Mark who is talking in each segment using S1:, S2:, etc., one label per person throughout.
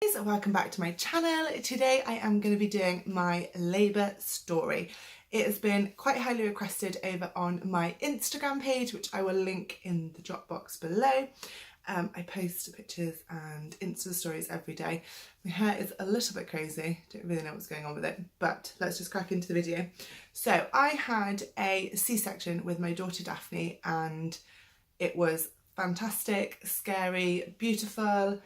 S1: Guys, welcome back to my channel. Today I am going to be doing my labour story. It has been quite highly requested over on my Instagram page, which I will link in the drop box below. I post pictures and Insta stories every day. My hair is a little bit crazy, don't really know what's going on with it, but let's just crack into the video. So I had a C-section with my daughter Daphney, and it was fantastic, scary, beautiful,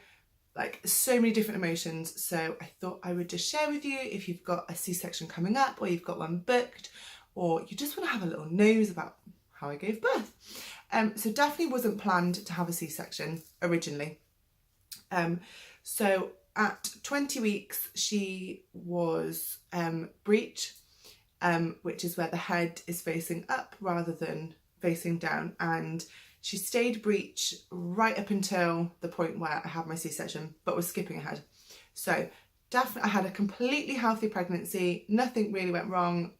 S1: like so many different emotions. So I thought I would just share with you if you've got a C-section coming up, or you've got one booked, or you just want to have a little nose about how I gave birth. So Daphney wasn't planned to have a C-section originally. So at 20 weeks she was breech, which is where the head is facing up rather than facing down, and she stayed breech right up until the point where I had my C-section, but was skipping ahead. So I had a completely healthy pregnancy. Nothing really went wrong.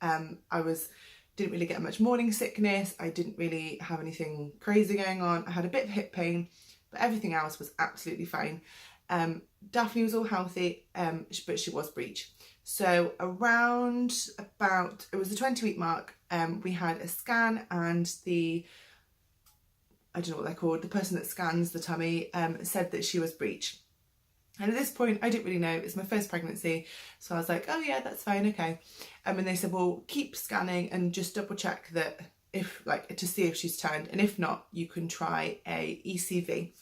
S1: Didn't really get much morning sickness. I didn't really have anything crazy going on. I had a bit of hip pain, but everything else was absolutely fine. Daphney was all healthy, but she was breech. So around it was the 20-week mark, we had a scan, and I don't know what they're called, the person that scans the tummy said that she was breech. And at this point, I didn't really know. It's my first pregnancy. So I was like, oh yeah, that's fine, okay. And they said, well, keep scanning and just double check that to see if she's turned. And if not, you can try a ECV.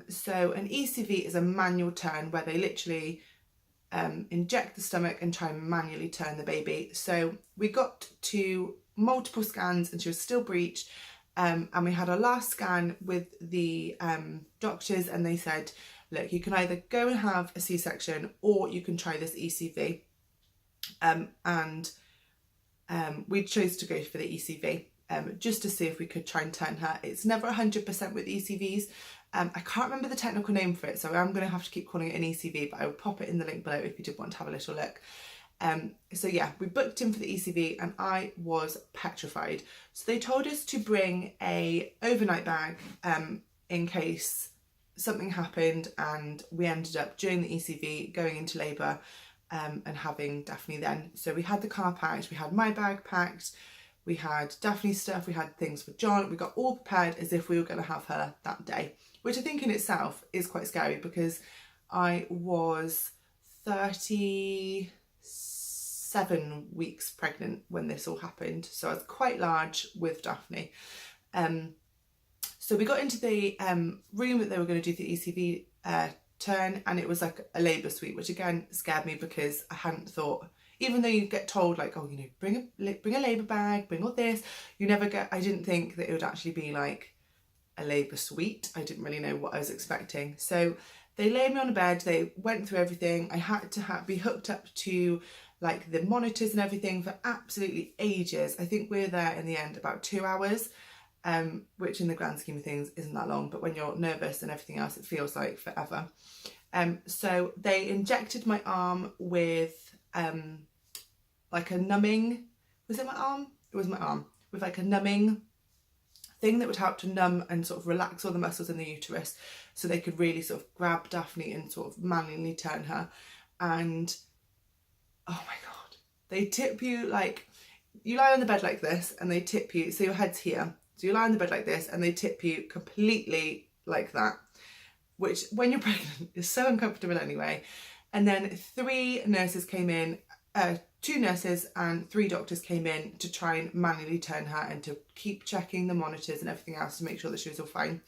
S1: So an ECV is a manual turn where they literally inject the stomach and try and manually turn the baby. So we got to multiple scans and she was still breech. And we had our last scan with the doctors, and they said, look, you can either go and have a C-section or you can try this ECV. We chose to go for the ECV just to see if we could try and turn her. It's never 100% with ECVs. I can't remember the technical name for it, so I'm going to have to keep calling it an ECV, but I will pop it in the link below if you did want to have a little look. So yeah, we booked in for the ECV and I was petrified. So they told us to bring a overnight bag in case something happened, and we ended up during the ECV going into labour and having Daphney then. So we had the car packed, we had my bag packed, we had Daphney's stuff, we had things for John, we got all prepared as if we were going to have her that day, which I think in itself is quite scary because I was 37 weeks pregnant when this all happened, so I was quite large with Daphney. So we got into the room that they were going to do the ECV turn, and it was like a labour suite, which again scared me because I hadn't thought, even though you get told like, oh, you know, bring a labour bag, bring all this, I didn't think that it would actually be like a labour suite. I didn't really know what I was expecting. So they laid me on a bed, they went through everything. I had to be hooked up to like the monitors and everything for absolutely ages. I think we were there in the end about 2 hours, which in the grand scheme of things isn't that long, but when you're nervous and everything else, it feels like forever. So they injected my arm with like a numbing, was it my arm? It was my arm, with like a numbing thing that would help to numb and sort of relax all the muscles in the uterus, so they could really sort of grab Daphney and sort of manually turn her. And oh my god, they tip you, like, you lie on the bed like this and they tip you, so your head's here, so you lie on the bed like this and they tip you completely like that, which when you're pregnant is so uncomfortable anyway. And then 3 nurses came in, 2 nurses and 3 doctors came in to try and manually turn her and to keep checking the monitors and everything else to make sure that she was all fine.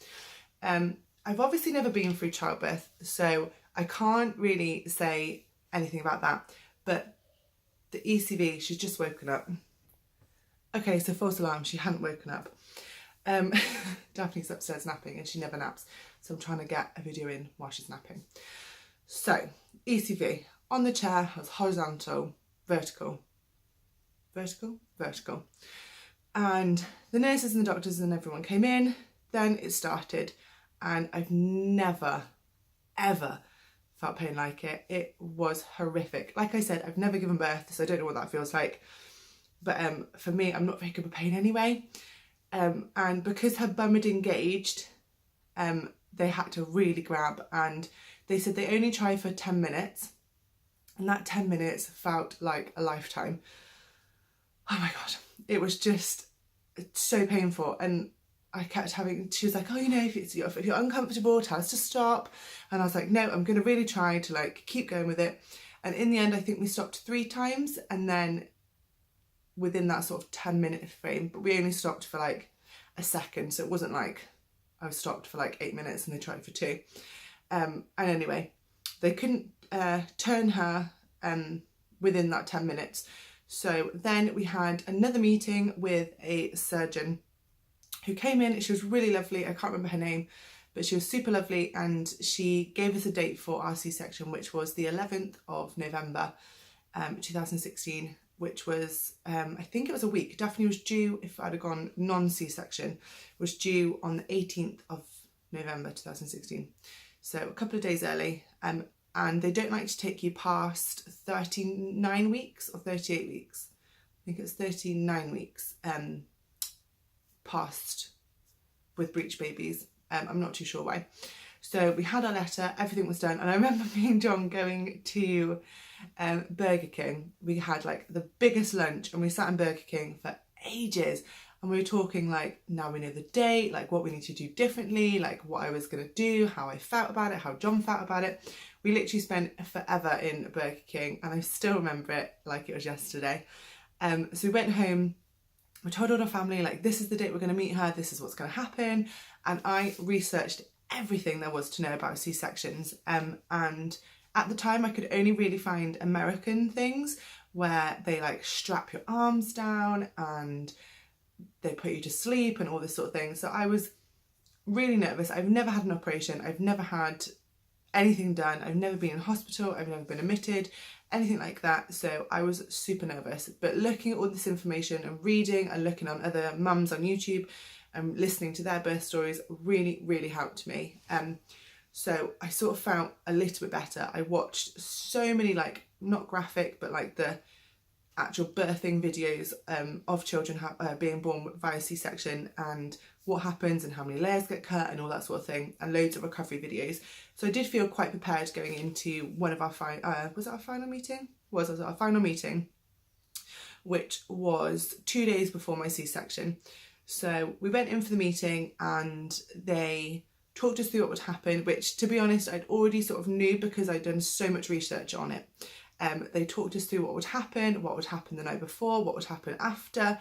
S1: I've obviously never been through childbirth, so I can't really say anything about that, but the ECV, she's just woken up. Okay, so false alarm, she hadn't woken up. Daphney's upstairs napping and she never naps, so I'm trying to get a video in while she's napping. So ECV, on the chair, I was horizontal, vertical, and the nurses and the doctors and everyone came in. Then it started, and I've never ever felt pain like it. It was horrific. Like I said, I've never given birth, so I don't know what that feels like, but for me, I'm not very good with pain anyway. And because her bum had engaged, they had to really grab, and they said they only try for 10 minutes, and that 10 minutes felt like a lifetime. Oh my God, it was just so painful. And I kept having, she was like, oh, you know, if you're uncomfortable, tell us to stop. And I was like, no, I'm going to really try to like keep going with it. And in the end, I think we stopped 3 times, and then within that sort of 10-minute frame, but we only stopped for like a second. So it wasn't like I was stopped for like 8 minutes and they tried for 2. And anyway, they couldn't turn her within that 10 minutes. So then we had another meeting with a surgeon who came in. She was really lovely. I can't remember her name, but she was super lovely, and she gave us a date for our C-section, which was the 11th of November 2016, which was, I think it was a week. Daphney was due, if I'd have gone non-C-section, was due on the 18th of November 2016. So a couple of days early. And they don't like to take you past 39 weeks or 38 weeks. I think it's 39 weeks past with breech babies. I'm not too sure why. So we had our letter, everything was done. And I remember me and John going to Burger King. We had like the biggest lunch, and we sat in Burger King for ages. And we were talking like, now we know the date, like what we need to do differently, like what I was going to do, how I felt about it, how John felt about it. We literally spent forever in Burger King, and I still remember it like it was yesterday. So we went home, we told all our family, like, this is the date we're going to meet her, this is what's going to happen. And I researched everything there was to know about C-sections. And at the time I could only really find American things where they like strap your arms down and they put you to sleep and all this sort of thing. So I was really nervous. I've never had an operation. I've never had anything done. I've never been in hospital. I've never been admitted, anything like that. So I was super nervous. But looking at all this information and reading and looking on other mums on YouTube and listening to their birth stories really, really helped me. So I sort of felt a little bit better. I watched so many, like, not graphic, but like the actual birthing videos of children being born via C-section and what happens and how many layers get cut and all that sort of thing, and loads of recovery videos. So I did feel quite prepared going into one of our was it our final meeting? It was our final meeting, which was 2 days before my C-section. So we went in for the meeting and they talked us through what would happen, which, to be honest, I'd already sort of knew because I'd done so much research on it. They talked us through what would happen the night before, what would happen after,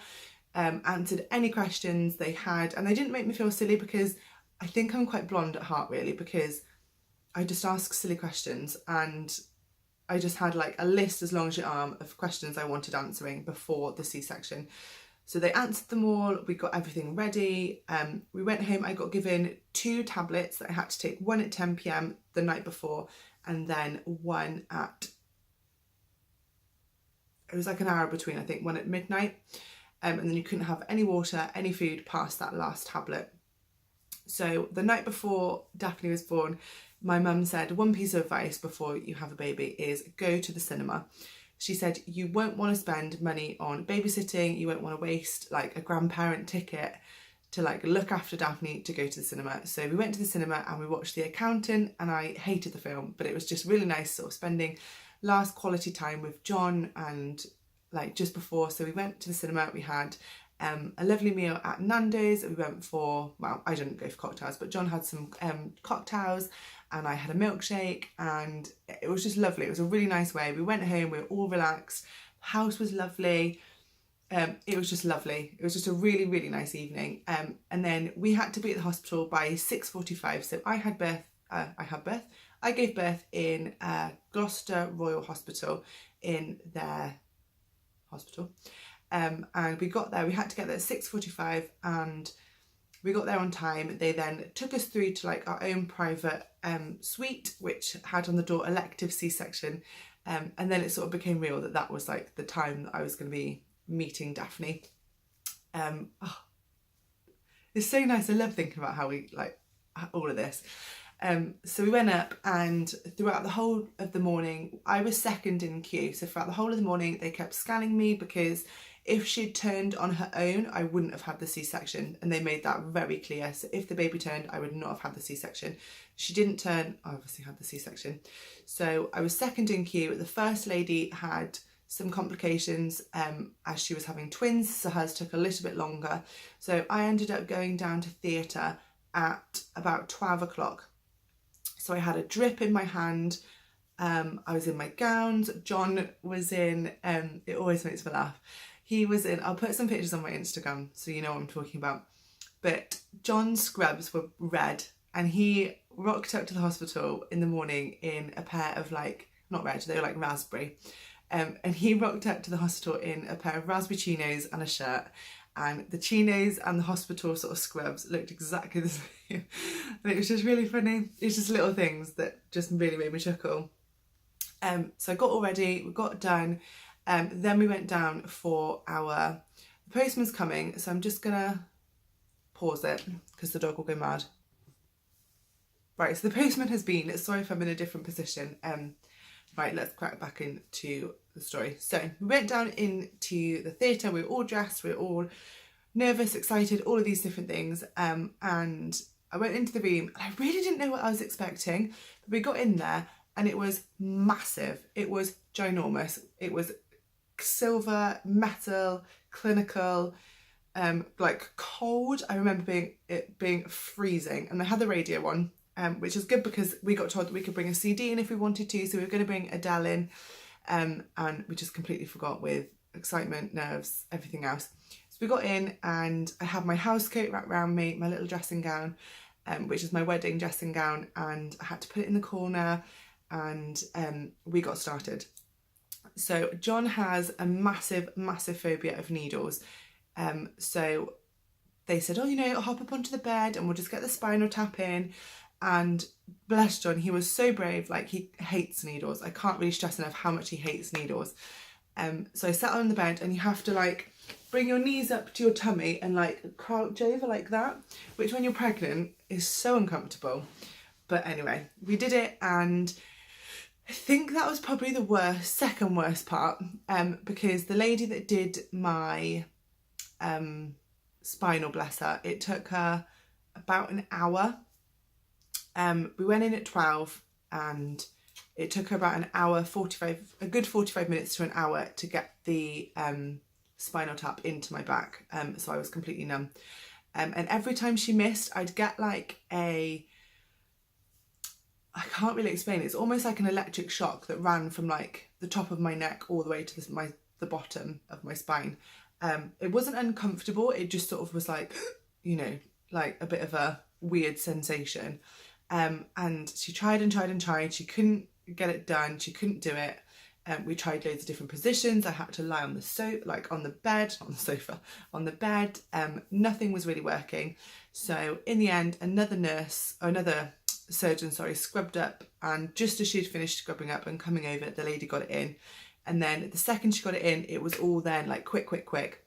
S1: answered any questions they had, and they didn't make me feel silly because I think I'm quite blonde at heart, really, because I just ask silly questions, and I just had like a list as long as your arm of questions I wanted answering before the C-section. So they answered them all, we got everything ready, we went home. I got given 2 tablets that I had to take, one at 10 p.m. the night before, and then one at, it was like an hour between, I think, one at midnight. And then you couldn't have any water, any food past that last tablet. So the night before Daphney was born, my mum said, one piece of advice before you have a baby is go to the cinema. She said, you won't want to spend money on babysitting, you won't want to waste like a grandparent ticket to like look after Daphney to go to the cinema. So we went to the cinema and we watched The Accountant, and I hated the film, but it was just really nice sort of spending last quality time with John and like just before. So we went to the cinema, we had a lovely meal at Nando's. We went for, well, I didn't go for cocktails, but John had some cocktails and I had a milkshake, and it was just lovely. It was a really nice way. We went home, we were all relaxed, the house was lovely. It was just lovely. It was just a really, really nice evening. And then we had to be at the hospital by 6:45. So I gave birth in Gloucester Royal Hospital in their hospital. And we got there, we had to get there at 6:45, and we got there on time. They then took us through to like our own private suite, which had on the door elective C-section. And then it sort of became real that was like the time that I was going to be meeting Daphney. It's so nice. I love thinking about how we like all of this. So we went up, and throughout the whole of the morning, I was second in queue. So throughout the whole of the morning, they kept scanning me because if she'd turned on her own, I wouldn't have had the C-section, and they made that very clear. So if the baby turned, I would not have had the C-section. She didn't turn, I obviously had the C-section. So I was second in queue. The first lady had some complications as she was having twins, so hers took a little bit longer. So I ended up going down to theatre at about 12 o'clock. So I had a drip in my hand. I was in my gowns. John was in, it always makes me laugh. He was in, I'll put some pictures on my Instagram so you know what I'm talking about. But John's scrubs were red, and he rocked up to the hospital in the morning in a pair of not red, they were like raspberry. And he rocked up to the hospital in a pair of raspberry chinos and a shirt. And the chinos and the hospital sort of scrubs looked exactly the same. And it was just really funny. It's just little things that just really made me chuckle. So I got all ready, we got done. Then we went down for the postman's coming. So I'm just gonna pause it because the dog will go mad. Right, so the postman has been, sorry if I'm in a different position. Right, let's crack back into the story. So we went down into the theatre, we were all dressed, we were all nervous, excited, all of these different things. And I went into the room and I really didn't know what I was expecting, but we got in there and it was massive. It was ginormous. It was silver, metal, clinical, cold. I remember it being freezing, and they had the radio on. Which is good because we got told that we could bring a CD in if we wanted to, so we were going to bring Adele in, and we just completely forgot with excitement, nerves, everything else. So we got in and I had my house coat wrapped around me, my little dressing gown, which is my wedding dressing gown, and I had to put it in the corner, and we got started. So John has a massive, massive phobia of needles. So they said, I'll hop up onto the bed and we'll just get the spinal tap in. And bless John, he was so brave. He hates needles. I can't really stress enough how much he hates needles. So I sat on the bed, and you have to bring your knees up to your tummy and crouch over like that, which when you're pregnant is so uncomfortable. But anyway, we did it, and I think that was probably the second worst part, because the lady that did my spinal, bless her, it took her about an hour. We went in at 12, and it took her about a good 45 minutes to an hour to get the spinal tap into my back. So I was completely numb. And every time she missed, I'd get I can't really explain it. It's almost like an electric shock that ran from the top of my neck all the way to the bottom of my spine. It wasn't uncomfortable. It just sort of was a bit of a weird sensation. And she tried and tried and tried. She couldn't get it done. She couldn't do it. We tried loads of different positions. I had to lie on the on the bed, not on the sofa, on the bed. Nothing was really working. So in the end, another surgeon, scrubbed up. And just as she'd finished scrubbing up and coming over, the lady got it in. And then the second she got it in, it was all then quick.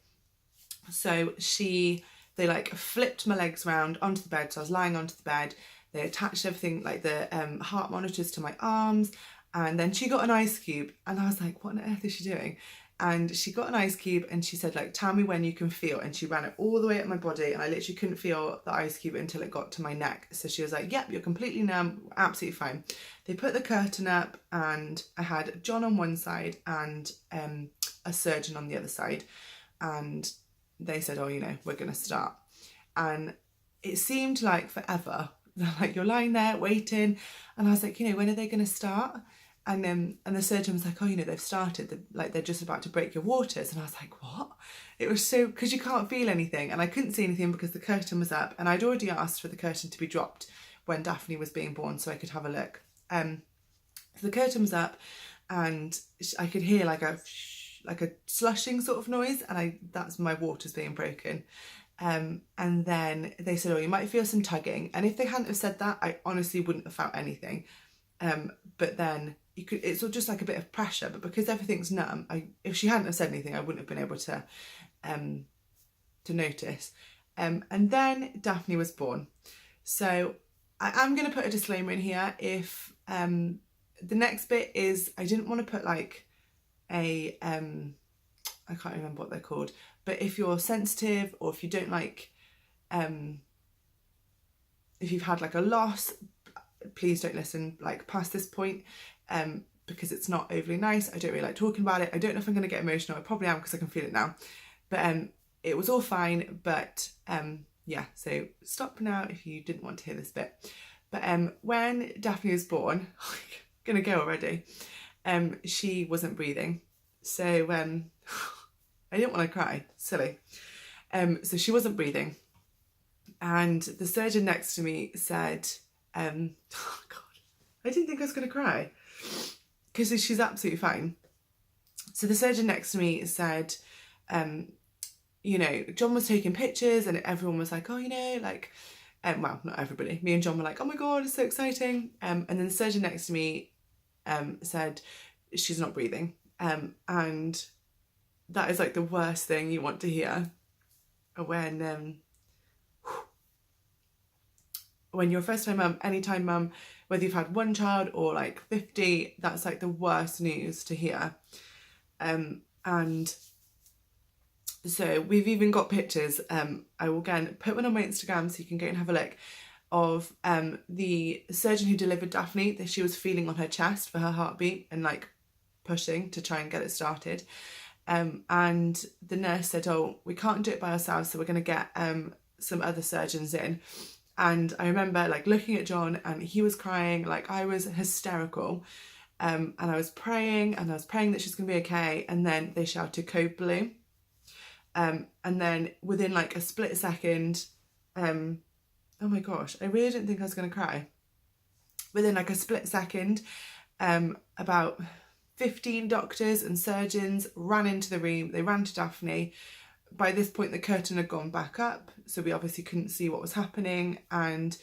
S1: So they flipped my legs round onto the bed. So I was lying onto the bed. They attached everything, the heart monitors to my arms, and then she got an ice cube, and I was like, what on earth is she doing? And she got an ice cube, and she said, tell me when you can feel, and she ran it all the way up my body, and I literally couldn't feel the ice cube until it got to my neck. So she was like, yep, you're completely numb, absolutely fine. They put the curtain up, and I had John on one side and a surgeon on the other side, and they said, we're going to start. And it seemed like forever. You're lying there waiting, and I was like, when are they going to start? And the surgeon was like, they've started, they're just about to break your waters. And I was like, what? It was so, because you can't feel anything, and I couldn't see anything because the curtain was up, and I'd already asked for the curtain to be dropped when Daphney was being born so I could have a look. So the curtain was up, and I could hear a slushing sort of noise, and that's my waters being broken. And then they said, you might feel some tugging. And if they hadn't have said that, I honestly wouldn't have felt anything. But then it's just a bit of pressure. But because everything's numb, if she hadn't have said anything, I wouldn't have been able to notice. And then Daphney was born. So I am going to put a disclaimer in here. If the next bit is, I didn't want to put I can't remember what they're called, but if you're sensitive, or if you don't like, if you've had like a loss, please don't listen like past this point, because it's not overly nice. I don't really like talking about it. I don't know if I'm going to get emotional. I probably am, because I can feel it now. But it was all fine. But yeah, so stop now if you didn't want to hear this bit. But when Daphney was born, I'm gonna go already. She wasn't breathing, so I didn't want to cry. Silly. So she wasn't breathing, and the surgeon next to me said, "Oh God, I didn't think I was gonna cry, because she's absolutely fine." So the surgeon next to me said, you know, John was taking pictures, and everyone was like, "Oh, you know, like." Well, not everybody. Me and John were like, "Oh my God, it's so exciting." And then the surgeon next to me said, "She's not breathing." And that is like the worst thing you want to hear when you're a first time mum, anytime mum, whether you've had one child or like 50, that's like the worst news to hear. And so we've even got pictures. I will again put one on my Instagram so you can go and have a look, of the surgeon who delivered Daphney, that she was feeling on her chest for her heartbeat and like pushing to try and get it started. And the nurse said, "Oh, we can't do it by ourselves, so we're going to get some other surgeons in." And I remember like looking at John, and he was crying, like I was hysterical. And I was praying that she's going to be okay. And then they shouted code blue. And then within like a split second, oh my gosh, I really didn't think I was going to cry. Within like a split second, about 15 doctors and surgeons ran into the room. They ran to Daphney. By this point, the curtain had gone back up, so we obviously couldn't see what was happening. And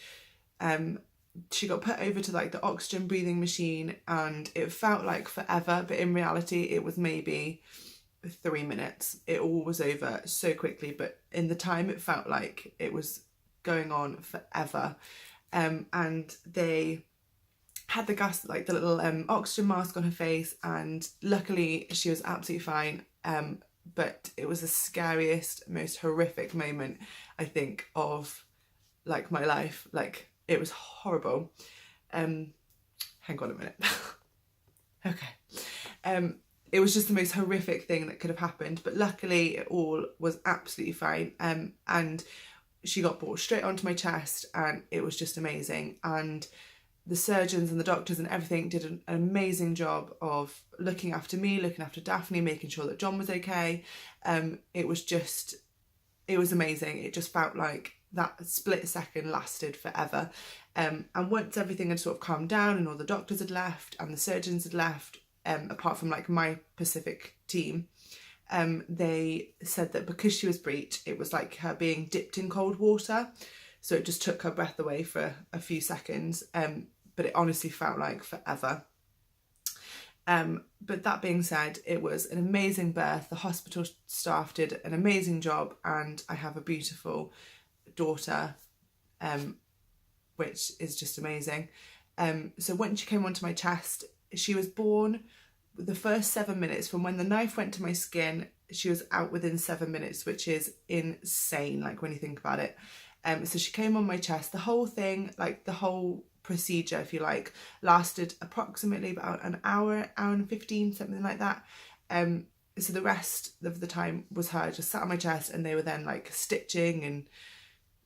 S1: she got put over to like the oxygen breathing machine, and it felt like forever, but in reality, it was maybe 3 minutes. It all was over so quickly, but in the time it felt like it was going on forever. And they had the gas, like the little oxygen mask on her face, and luckily she was absolutely fine. But it was the scariest, most horrific moment, I think, of like my life. Like it was horrible. Hang on a minute. Okay. It was just the most horrific thing that could have happened, but luckily it all was absolutely fine. And she got brought straight onto my chest, and it was just amazing. And the surgeons and the doctors and everything did an amazing job of looking after me, looking after Daphney, making sure that John was okay. It was amazing. It just felt like that split second lasted forever. And once everything had sort of calmed down and all the doctors had left and the surgeons had left, apart from like my Pacific team, they said that because she was breech, it was like her being dipped in cold water. So it just took her breath away for a few seconds. But it honestly felt like forever. But that being said, it was an amazing birth. The hospital staff did an amazing job, and I have a beautiful daughter, which is just amazing. So when she came onto my chest, she was born the first 7 minutes. From when the knife went to my skin, she was out within 7 minutes, which is insane, like when you think about it. So she came on my chest. The whole thing, like the whole procedure, if you like, lasted approximately about an hour and 15, something like that. So the rest of the time was her just sat on my chest, and they were then like stitching and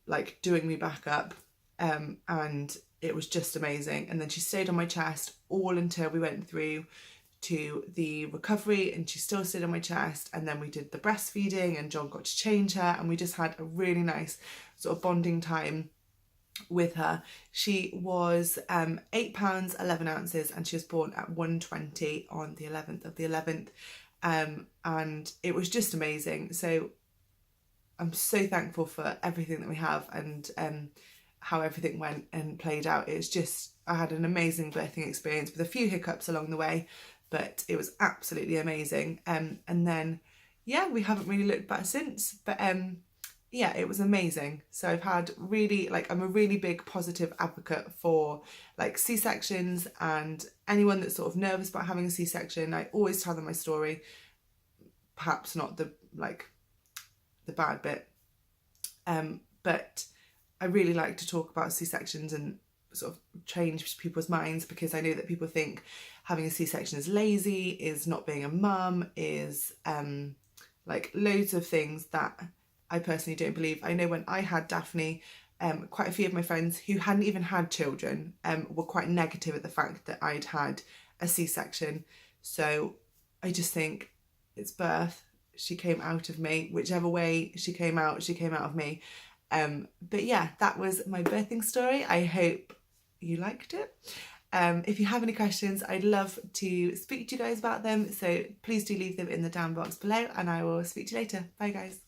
S1: like doing me back up. And it was just amazing. And then she stayed on my chest all until we went through to the recovery, and she still stayed on my chest. And then we did the breastfeeding, and John got to change her, and we just had a really nice sort of bonding time with her. She was 8 pounds 11 ounces, and she was born at 120 on the 11th of the 11th. And it was just amazing. So I'm so thankful for everything that we have, and how everything went and played out. It's just, I had an amazing birthing experience with a few hiccups along the way, but it was absolutely amazing. And then, yeah, we haven't really looked back since, but yeah, it was amazing. So I've had really, like, I'm a really big positive advocate for like C-sections, and anyone that's sort of nervous about having a C-section, I always tell them my story. perhaps not the bad bit. But I really like to talk about C-sections and sort of change people's minds, because I know that people think having a C-section is lazy, is not being a mum, is like loads of things that I personally don't believe. I know when I had Daphney, quite a few of my friends who hadn't even had children were quite negative at the fact that I'd had a C-section. So I just think it's birth. She came out of me. Whichever way she came out of me. But yeah, that was my birthing story. I hope you liked it. If you have any questions, I'd love to speak to you guys about them. So please do leave them in the down box below, and I will speak to you later. Bye guys.